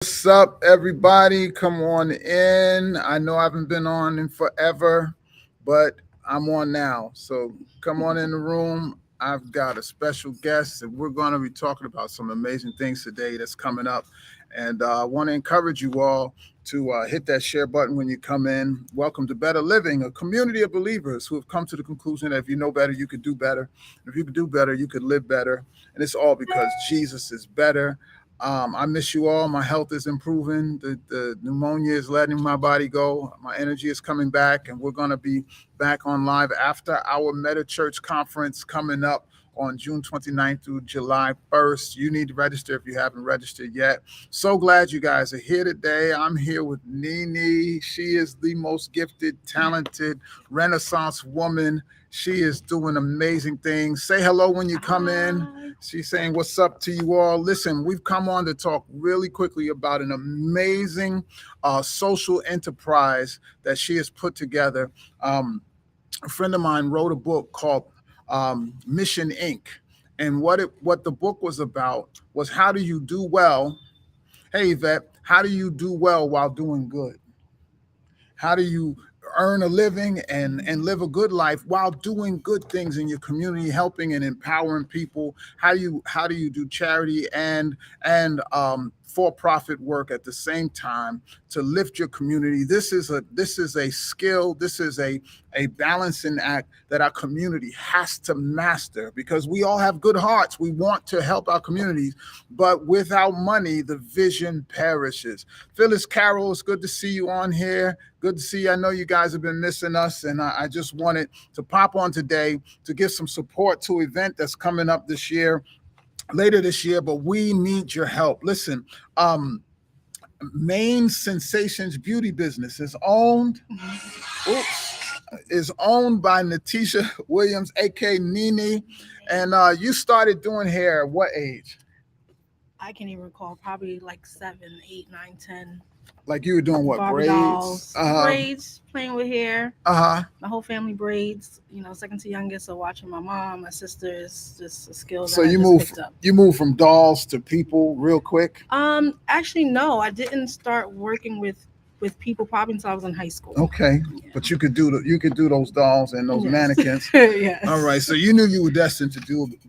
What's up, everybody? Come on in. I know I haven't been on in forever, but I'm on now. So come on in the room. I've got a special guest, and we're going to be talking about some amazing things today that's coming up. And I want to encourage you all to hit that share button when you come in. Welcome to Better Living, a community of believers who have come to the conclusion that if you know better, you could do better. If you could do better, you could live better. And it's all because Jesus is better. I miss you all. My health is improving. The pneumonia is letting my body go. My energy is coming back, and we're going to be back on live after our Meta Church conference coming up on June 29th through July 1st. You need to register if you haven't registered yet. So glad you guys are here today. I'm here with Nene. She is the most gifted, talented Renaissance woman. She is doing amazing things. Say hello when you come in. She's saying what's up to you all. Listen, we've come on to talk really quickly about an amazing social enterprise that she has put together. A friend of mine wrote a book called Mission Inc. And what the book was about was how do you do well? Hey, Yvette, how do you do well while doing good? How do you earn a living and live a good life while doing good things in your community, helping and empowering people? How do you do charity and for-profit work at the same time to lift your community? This is a skill. This is a balancing act that our community has to master, because we all have good hearts. We want to help our communities, but without money, the vision perishes. Phyllis Carroll, it's good to see you on here. Good to see you. I know you guys have been missing us, and I just wanted to pop on today to give some support to an event that's coming up later this year, but we need your help. Listen, Maine Sensations Beauty Business oops, is owned by Natisha Williams, aka Nene. And you started doing hair at what age? I can't even recall. Probably like 7, 8, 9, 10. Like you were doing what, Barbie braids? dolls, braids, playing with hair. Uh-huh. My whole family braids. Second to youngest. So watching my mom, my sister is just a skill that So I you just picked up. from dolls to people real quick? Actually, no, I didn't start working with people probably until I was in high school. Okay. Yeah. But you could do those dolls and those Yes. mannequins. Yes. All right. So you knew you were destined to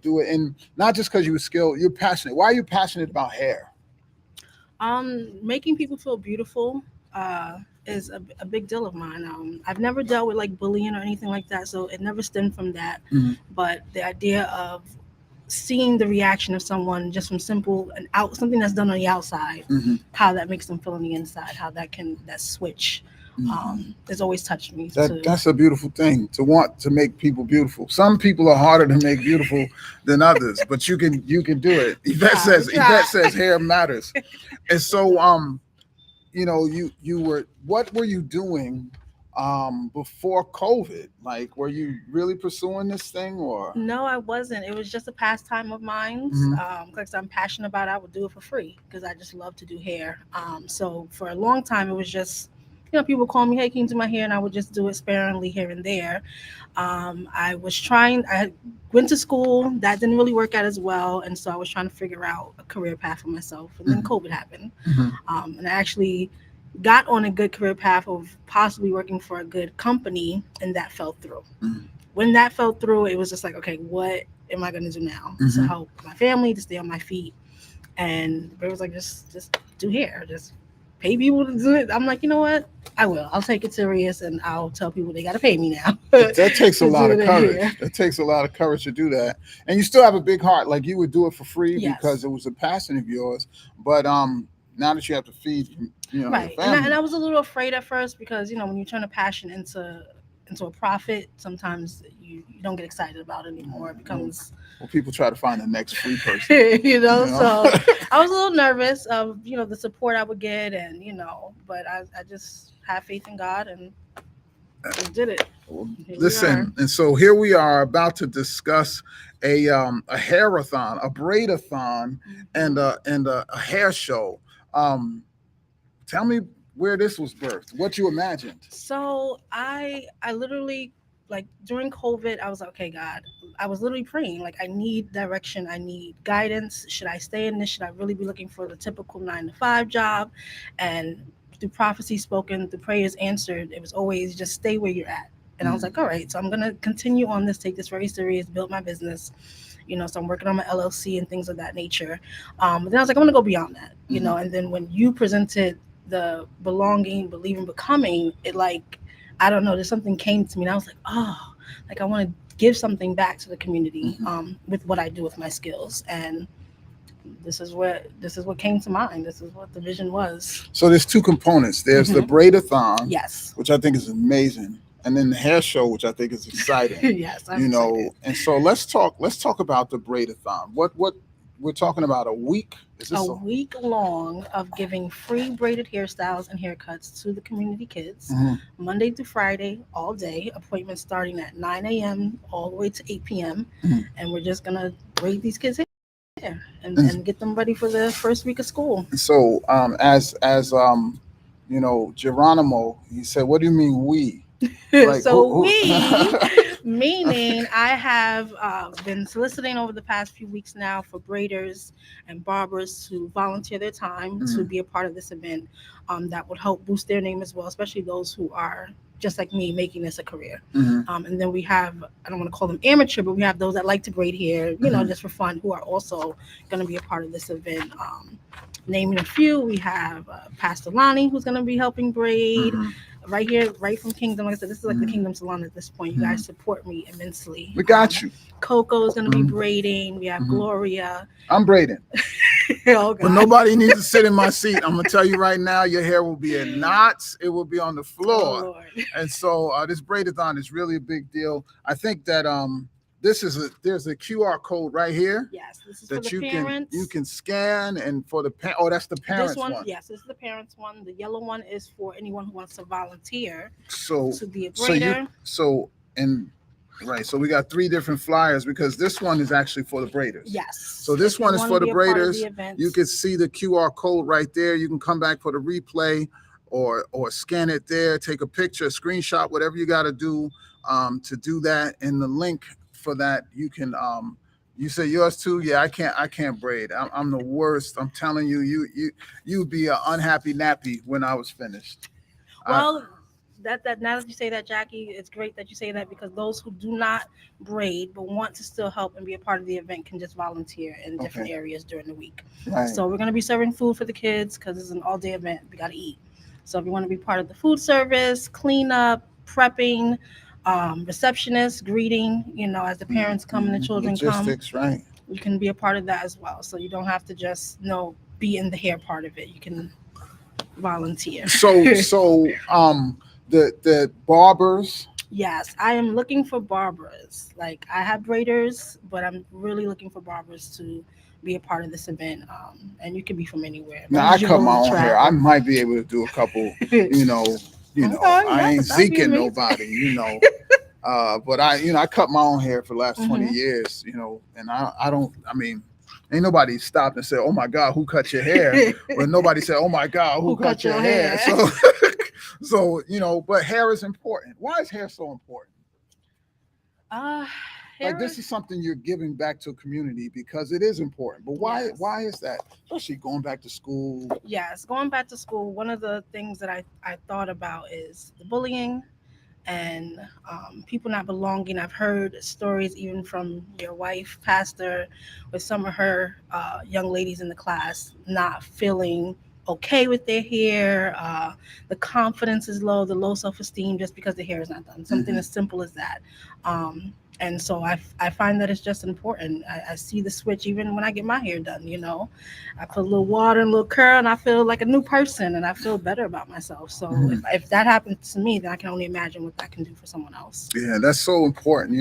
do it, and not just because you were skilled, you're passionate. Why are you passionate about hair? Making people feel beautiful is a big deal of mine. I've never dealt with like bullying or anything like that, so it never stemmed from that. Mhm. But the idea of seeing the reaction of someone just from simple and out something that's done on the outside, Mhm. how that makes them feel on the inside, how that switch, has always touched me. That's a beautiful thing, to want to make people beautiful. Some people are harder to make beautiful than others, but you can do it. Yvette says hair matters. And so what were you doing before COVID? Like, were you really pursuing this thing, or? No, I wasn't. It was just a pastime of mine. Mhm. Because I'm passionate about it, I would do it for free because I just love to do hair. So for a long time, it was just, people call me, hey, can you do my hair? And I would just do it sparingly here and there. I went to school. That didn't really work out as well. And so I was trying to figure out a career path for myself. And then Mhm. COVID happened. Mhm. And I actually got on a good career path of possibly working for a good company, and that fell through. Mhm. When that fell through, it was just like, okay, what am I going to do now to Mhm. help my family to stay on my feet? And it was like, just do hair, just pay people to do it. I'm like, you know what? I will. I'll take it serious, and I'll tell people they got to pay me now. That takes a to lot do of the courage. hair. It takes a lot of courage to do that. And you still have a big heart. Like, you would do it for free because Yes. it was a passion of yours. But now that you have to feed your Right. And family. I was a little afraid at first because, when you turn a passion into a profit, sometimes you don't get excited about it anymore. It becomes Well, people try to find the next free person. so I was a little nervous of the support I would get, and but I just have faith in God and just did it. Well, Here we are. listen, and so here we are about to discuss a hair-a-thon, a braid-a-thon, and Mhm. a hair show. Um, Tell me where this was birthed, what you imagined. So I literally like during COVID, I was like, okay, God, I was literally praying. Like, I need direction. I need guidance. Should I stay in this? Should I really be looking for the typical 9 to 5 job? And through prophecy spoken, through prayers answered, it was always just stay where you're at. And I was like, all right, so I'm going to continue on this, take this very serious, build my business. So I'm working on my LLC and things of that nature. But then I was like, I'm going to go beyond that, and then when you presented the belonging, believing, becoming, it like, I don't know, there's something came to me and I was like, oh, like I want to give something back to the community with what I do with my skills. And this is what came to mind. This is what the vision was. So there's two components. There's the Braid-A-Thon, Yes. which I think is amazing, and then the hair show, which I think is exciting. Yes, I'm excited. And so let's talk about the Braid-A-Thon. What we're talking about, a week? Is this a week long of giving free braided hairstyles and haircuts to the community kids, Monday through Friday, all day. Appointments starting at 9 a.m. all the way to 8 p.m. And we're just gonna braid these kids' hair and get them ready for the first week of school. So as Geronimo, he said, "What do you mean we?" Like, So meaning I have been soliciting over the past few weeks now for braiders and barbers to volunteer their time to be a part of this event. That would help boost their name as well, especially those who are just like me making this a career. And then we have, I don't want to call them amateur, but we have those that like to braid hair, just for fun, who are also going to be a part of this event. Naming a few, we have Pastor Lonnie, who's going to be helping braid. Right here, right from Kingdom. Like I said, this is like the Kingdom Salon at this point. You guys support me immensely. We got you. Coco is going to be braiding. We have Gloria. I'm braiding. Oh, but nobody needs to sit in my seat. I'm going to tell you right now, your hair will be in knots. It will be on the floor. Lord. And so this Braid-A-Thon is really a big deal. I think that there's a QR code right here. Yes, this is that for the parents. You can scan, and for the that's the parents one. Yes, this is the parents one. The yellow one is for anyone who wants to volunteer. So to be a braider. So we got 3 different flyers because this one is actually for the braiders. Yes. So this one is for the braiders. You can see the QR code right there. You can come back for the replay or scan it there, take a picture, a screenshot, whatever you got to do to that. And the link for that, you can you say yours too. Yeah, I can't braid. I'm the worst. I'm telling you, you'd be an unhappy nappy when I was finished. Well, that now that you say that, Jackie, it's great that you say that, because those who do not braid but want to still help and be a part of the event can just volunteer in different areas during the week. Right. So we're going to be serving food for the kids because it's an all-day event. We got to eat. So if you want to be part of the food service, cleanup, prepping, receptionist, greeting, as the parents come and the children Logistics, come, right? You can be a part of that as well. So you don't have to just be in the hair part of it. You can volunteer. So the barbers. Yes, I am looking for barbers. Like, I have braiders, but I'm really looking for barbers to be a part of this event. And you can be from anywhere. Now I cut my own hair. I might be able to do a couple, I ain't zeking nobody, but I cut my own hair for the last 20 years, and ain't nobody stopped and said, "Oh my God, who cut your hair?" But nobody said, "Oh my God, who cut your hair?" So, but hair is important. Why is hair so important? This is something you're giving back to a community because it is important. But why? Yes. Why is that? Especially going back to school. Yes, going back to school. One of the things that I thought about is the bullying and people not belonging. I've heard stories even from your wife, Pastor, with some of her young ladies in the class not feeling okay with their hair. The confidence is low, the low self-esteem just because the hair is not done. Something as simple as that. And so I find that it's just important. I see the switch even when I get my hair done, I put a little water and a little curl and I feel like a new person and I feel better about myself. So if that happens to me, then I can only imagine what that can do for someone else. Yeah, that's so important.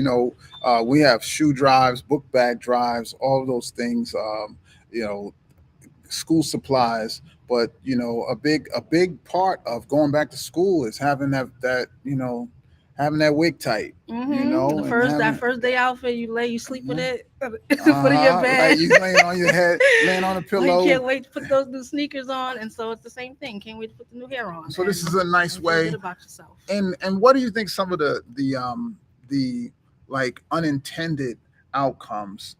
We have shoe drives, book bag drives, all of those things, school supplies. But, a big part of going back to school is having that having that wig tight, that first day outfit, you sleep with it, put it in your bed. Right, you laying on your head, laying on a pillow. You can't wait to put those new sneakers on, and so it's the same thing. Can't wait to put the new hair on. So this is a nice way. Feel good about yourself. And what do you think some of the the like unintended outcomes,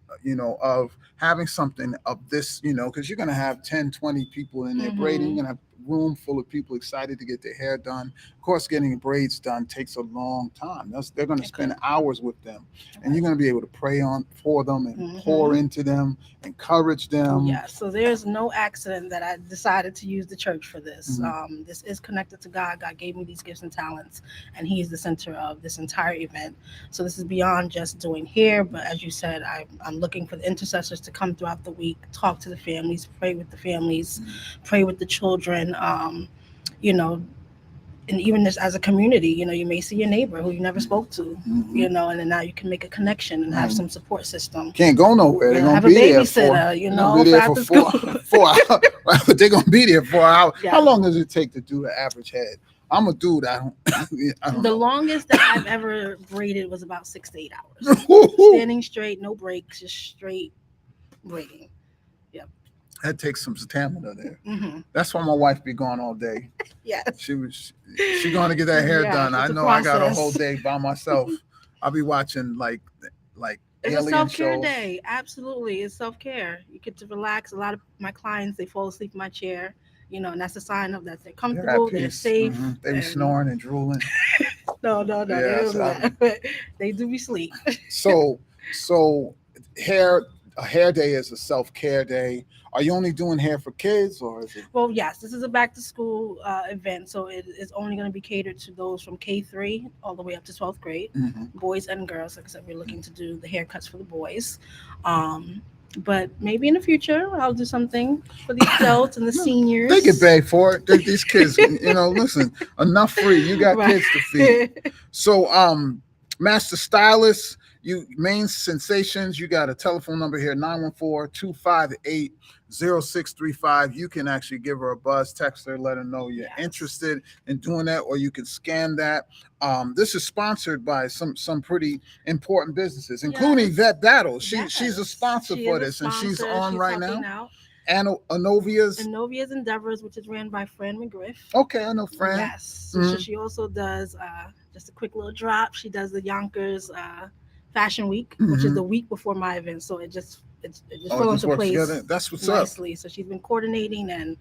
of having something of this, because you're going to have 10, 20 people in there braiding. You're going to have a room full of people excited to get their hair done. Of course, getting braids done takes a long time. They're going to spend hours with them, and you're going to be able to pray on for them and pour into them, encourage them. Yeah, so there's no accident that I decided to use the church for this. This is connected to God. God gave me these gifts and talents, and He is the center of this entire event. So this is beyond just doing hair, but as you said, I'm looking for the intercessors to come throughout the week, talk to the families, pray with the families, pray with the children. You know, and even just as a community, you may see your neighbor who you never spoke to, and then now you can make a connection and have some support system. Can't go nowhere. They're have gonna a be there babysitter, be there after for school. 4 hours. Right? But they're gonna be there 4 hours. Yeah. How long does it take to do the average head? I'm a dude. I don't The know. longest that I've ever braided was about 6 to 8 hours. Standing straight, no breaks, just straight braiding. That takes some stamina there. That's why my wife be gone all day. Yes. She going to get that hair done. I know I got a whole day by myself. I'll be watching like it's alien a self-care shows. day. Absolutely. It's self-care. You get to relax. A lot of my clients, they fall asleep in my chair, and that's a sign of that they're comfortable, they're safe. They be snoring and drooling. No, they don't do that. They do be asleep. So a hair day is a self-care day. Are you only doing hair for kids, or is it? Well, yes, this is a back-to-school event, so it is only going to be catered to those from K3 all the way up to 12th grade, boys and girls. Like I said, we're looking to do the haircuts for the boys. But maybe in the future, I'll do something for the adults and the seniors. They get paid for it. These kids, listen, enough free. You got kids to feed. So, Master Stylist, you main sensations, you got a telephone number here, 914-258-0635. You can actually give her a buzz, text her, let her know you're interested in doing that, or you can scan that. This is sponsored by some pretty important businesses, including Vet Battles. She's a sponsor for this, and she's on right now. Anovia's Endeavors, which is ran by Fran McGriff. Okay, I know Fran. Yes. So she also does just a quick little drop. She does the Yonkers Fashion Week, which is the week before my event. So it just fell into place together. That's what's nicely. up. So she's been coordinating and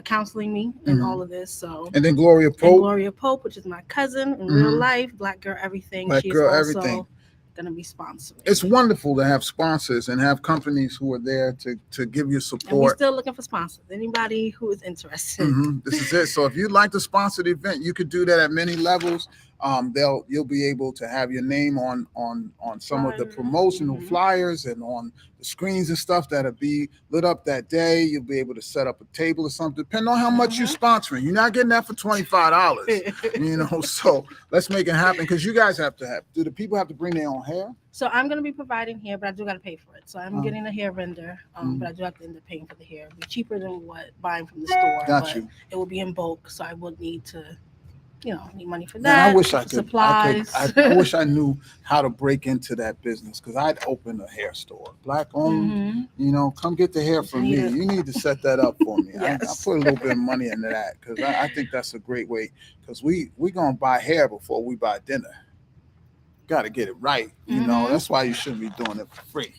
counseling me in all of this. So and then Gloria Pope, which is my cousin in real life, Black Girl Everything. Black She's Girl also Everything. Gonna be sponsoring. It's wonderful to have sponsors and have companies who are there to give you support. And we're still looking for sponsors. Anybody who is interested. This is it. So if you'd like to sponsor the event, you could do that at many levels. You'll be able to have your name on some of the promotional flyers and on the screens and stuff that'll be lit up that day. You'll be able to set up a table or something, depending on how much you're sponsoring. You're not getting that for $25, So let's make it happen, because you guys have to have. Do the people have to bring their own hair? So I'm going to be providing hair, but I do got to pay for it. So I'm getting a hair vendor, but I do have to end up paying for the hair. It'll be cheaper than what buying from the store. Got you. It will be in bulk, so I would need to, need money for that. Man, I wish I could. Supplies. I wish I knew how to break into that business, because I'd open a hair store, Black owned. Come get the hair from me. You need to set that up for me. Yes. I put a little bit of money into that, because I think that's a great way. Because we gonna buy hair before we buy dinner. Got to get it right. That's why you shouldn't be doing it for free.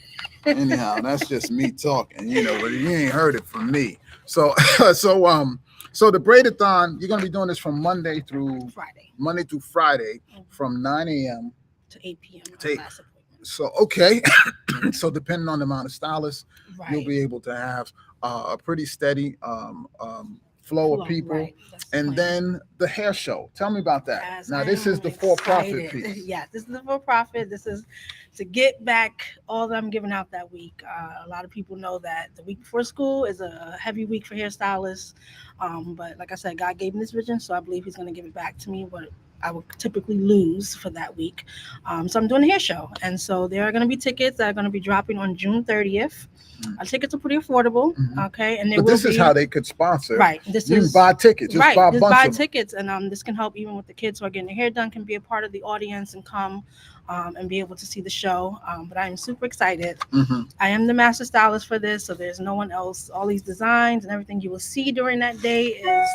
Anyhow, that's just me talking. But you ain't heard it from me. So the Braid-A-Thon, you're gonna be doing this from Monday through Friday, from 9 a.m. to 8 p.m. So okay, so depending on the amount of stylists, you'll be able to have a pretty steady flow of people. Right. And then the hair show. Tell me about that. Now, this is the for-profit piece. Yeah, this is the for-profit. This is to get back all that I'm giving out that week. A lot of people know that the week before school is a heavy week for hairstylists. But like I said, God gave me this vision, so I believe He's going to give it back to me. What I would typically lose for that week. So I'm doing a hair show. And so there are going to be tickets that are going to be dropping on June 30th. Tickets are pretty affordable. Okay. And this is how they could sponsor. Right. You can buy tickets. Just buy tickets. And this can help even with the kids who are getting their hair done, can be a part of the audience and come and be able to see the show. But I am super excited. I am the master stylist for this. So there's no one else. All these designs and everything you will see during that day is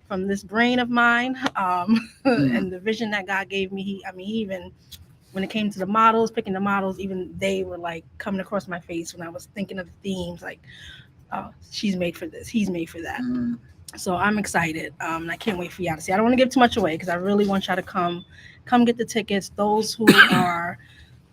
from this brain of mine, and the vision that God gave me. He even when it came to the models, picking the models, even they were like coming across my face when I was thinking of the themes, like, oh, she's made for this, he's made for that. Mm. So I'm excited. And I can't wait for y'all to see. I don't want to give too much away because I really want y'all to come get the tickets. Those who are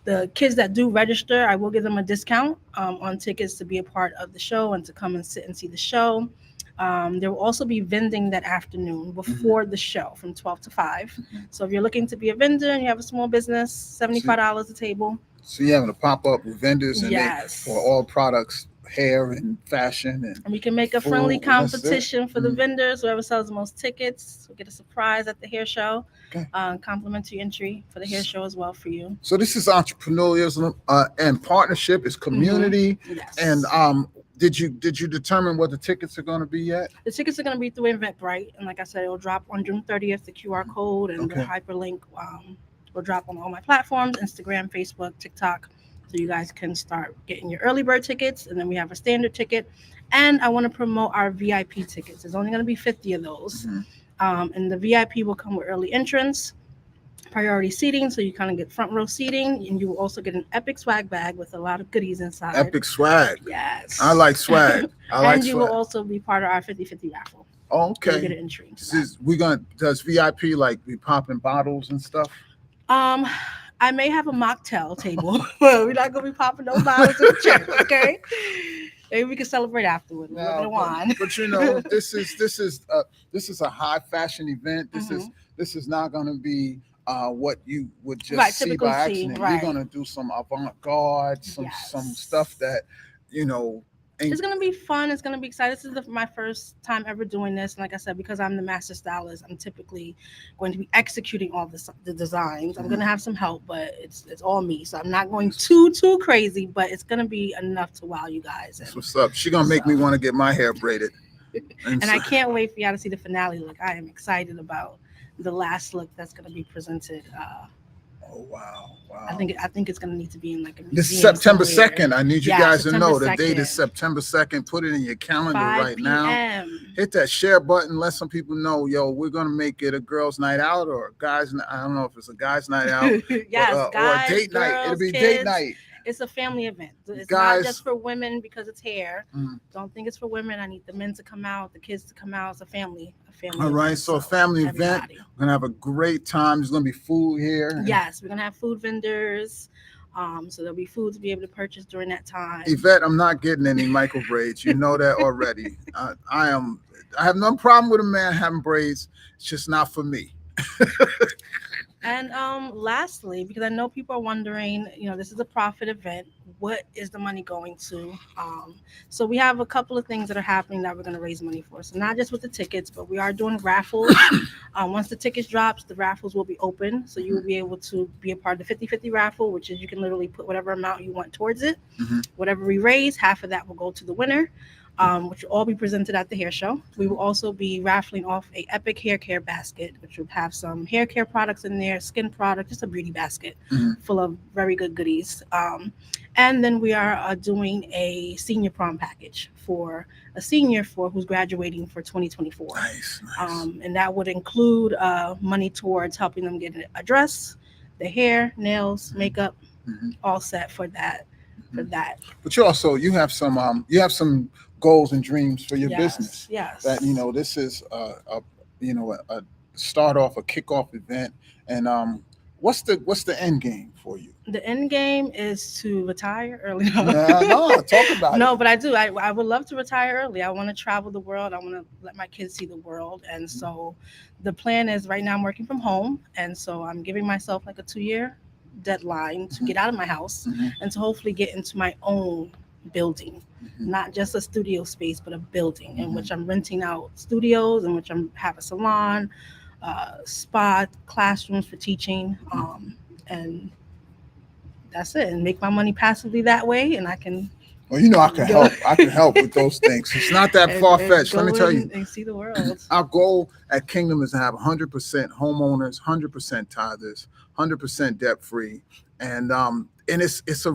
the kids that do register, I will give them a discount on tickets to be a part of the show and to come and sit and see the show. There will also be vending that afternoon before the show from 12 to 5. So if you're looking to be a vendor and you have a small business, $75 a table. So you having to pop up with vendors and Yes. for all products, hair and fashion And we can make a food, friendly and that's it. competition for the Mhm. vendors. Whoever sells the most tickets will get a surprise at the hair show. Okay. Complimentary entry for the hair show as well for you. So this is entrepreneurialism and partnership. It's community. Yes. And did you determine what the tickets are going to be yet? The tickets are going to be through Eventbrite, and like I said, it'll drop on June 30th. The QR code and the hyperlink will drop on all my platforms: Instagram, Facebook, TikTok. So you guys can start getting your early bird tickets, and then we have a standard ticket. And I want to promote our VIP tickets. There's only going to be 50 of those, and the VIP will come with early entrance, priority seating, so you kind of get front row seating, and you will also get an epic swag bag with a lot of goodies inside. Epic swag. Yes. I like swag. I like and you swag. will also be part of our 50/50 raffle. Oh, okay. You get an entry. Does VIP like be popping bottles and stuff? I may have a mocktail table, but we're not gonna be popping no bottles in the church, okay? Maybe we can celebrate afterward. A little bit of wine. But you know, this is a high fashion event. This is not going to be what you would just see by accident. You're going to do some avant-garde, some stuff that, you know. It's going to be fun. It's going to be exciting. This is my first time ever doing this. And like I said, because I'm the master stylist, I'm typically going to be executing all the designs. I'm going to have some help, but it's all me. So I'm not going too crazy, but it's going to be enough to wow you guys. That's what's up. She's going to make me want to get my hair braided. And I can't wait for y'all to see the finale look. I am excited about the last look that's going to be presented. Oh wow! I think it's going to need to be in like a museum. This is September somewhere. 2nd. I need you guys to know the 2nd. date is September 2nd. Put it in your calendar 5 right now. p.m. Hit that share button. Let some people know, yo, we're going to make it a girls' night out or a guys' night. I don't know if it's a guys' night out yes, guys, or a date girls, night. It'll be kids. date night. It's a family event. It's guys, not just for women because it's hair. Don't think it's for women. I need the men to come out, the kids to come out. It's a family all right, event, so a family everybody. event. We're gonna have a great time. There's gonna be food here. Yes, we're gonna have food vendors. So there'll be food to be able to purchase during that time. Yvette, I'm not getting any micro braids. You know that already. I have no problem with a man having braids. It's just not for me. And lastly, because I know people are wondering, you know, this is a profit event. What is the money going to? So we have a couple of things that are happening that we're going to raise money for. So not just with the tickets, but we are doing raffles. Once the tickets drops, the raffles will be open. So you will be able to be a part of the 50/50 raffle, which is you can literally put whatever amount you want towards it. Whatever we raise, half of that will go to the winner. Which will all be presented at the hair show. We will also be raffling off a epic hair care basket, which will have some hair care products in there, skin products, just a beauty basket full of very good goodies. And then we are doing a senior prom package for a senior who's graduating for 2024. Nice. And that would include money towards helping them get a dress, the hair, nails, makeup, all set for that. But you have some goals and dreams for your business. Yes. That this is a start off, a kickoff event. And what's the end game for you? The end game is to retire early. No, talk about it. No, but I do. I would love to retire early. I want to travel the world. I want to let my kids see the world. And so the plan is right now I'm working from home. And so I'm giving myself like a 2-year deadline to get out of my house and to hopefully get into my own building, not just a studio space, but a building in which I'm renting out studios, in which I'm have a salon, spa, classrooms for teaching, and that's it. And make my money passively that way, and I can. Well, I can help. I can help with those things. It's not that far fetched. Let me tell you. And see the world. Our goal at Kingdom is to have 100% homeowners, 100% tithers, 100% debt free, and it's a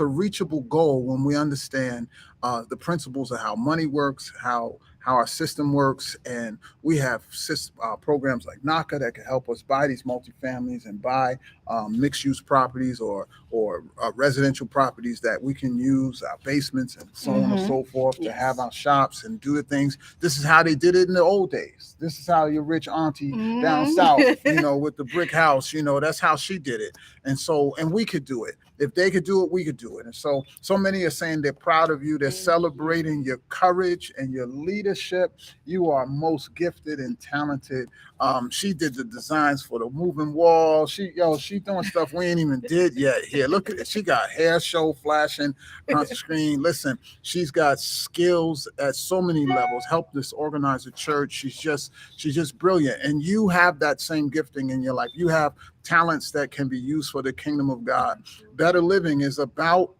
reachable goal when we understand the principles of how money works, how how our system works, and we have programs like NACA that can help us buy these multifamilies and buy mixed-use properties or residential properties that we can use our basements and so on and Mm-hmm. so forth to have Yes. our shops and do the things. This is how they did it in the old days. This is how your rich auntie down south, Mm-hmm. with the brick house, that's how she did it. And we could do it. If they could do it, we could do it. And so many are saying they're proud of you. They're Thank you. celebrating your courage and your leadership. You are most gifted and talented. She did the designs for the moving wall. She doing stuff we ain't even did yet here. Look at it. She got hair show flashing on screen. Listen, she's got skills at so many levels. Helped us organize a church. She's just brilliant. And you have that same gifting in your life. You have talents that can be used for the kingdom of God. Better living is about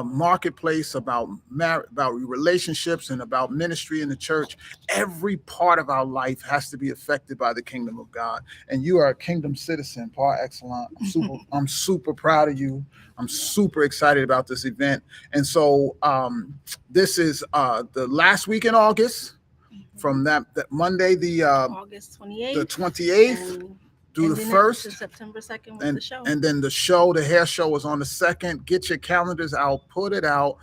marketplace, about about relationships, and about ministry in the church. Every part of our life has to be affected by the kingdom of God, and you are a kingdom citizen par excellence. I'm super proud of you. I'm super excited about this event. And so this is the last week in August, from that Monday, August 28th. the 28th And through the ending it to 1st. September 2nd with and the show. and then the hair show is on the 2nd. Get your calendars out, put it out.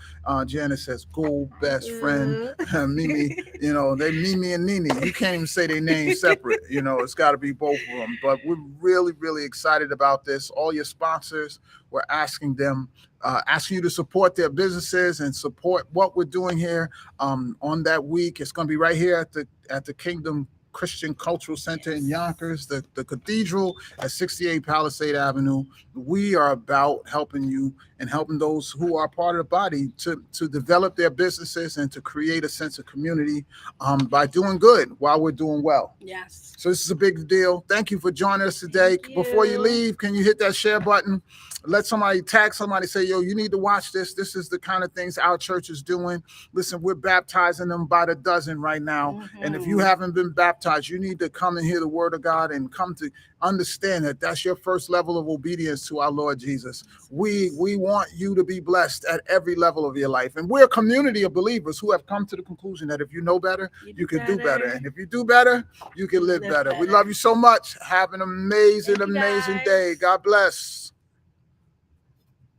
Janice says, "Go best friend." Mimi, they Mimi and Nini. You can't even say their names separate. It's got to be both of them. But we're really, really excited about this. All your sponsors, we're asking you to support their businesses and support what we're doing here on that week. It's going to be right here at the Kingdom Christian Cultural Center in Yonkers, the cathedral at 68 Palisade Avenue. We are about helping you and helping those who are part of the body to develop their businesses and to create a sense of community by doing good while we're doing well. Yes. So this is a big deal. Thank you for joining us today. Thank Before you you. leave, can you hit that share button? Let somebody tag somebody, say, yo, you need to watch this. This is the kind of things our church is doing. Listen, we're baptizing them by the dozen right now. And if you haven't been baptized, you need to come and hear the word of God and come to understand that that's your first level of obedience to our Lord Jesus. We want you to be blessed at every level of your life. And we're a community of believers who have come to the conclusion that if you know better, you can do better. And if you do better, you can live better. We love you so much. Have an amazing, Thank you, amazing guys. day. God bless.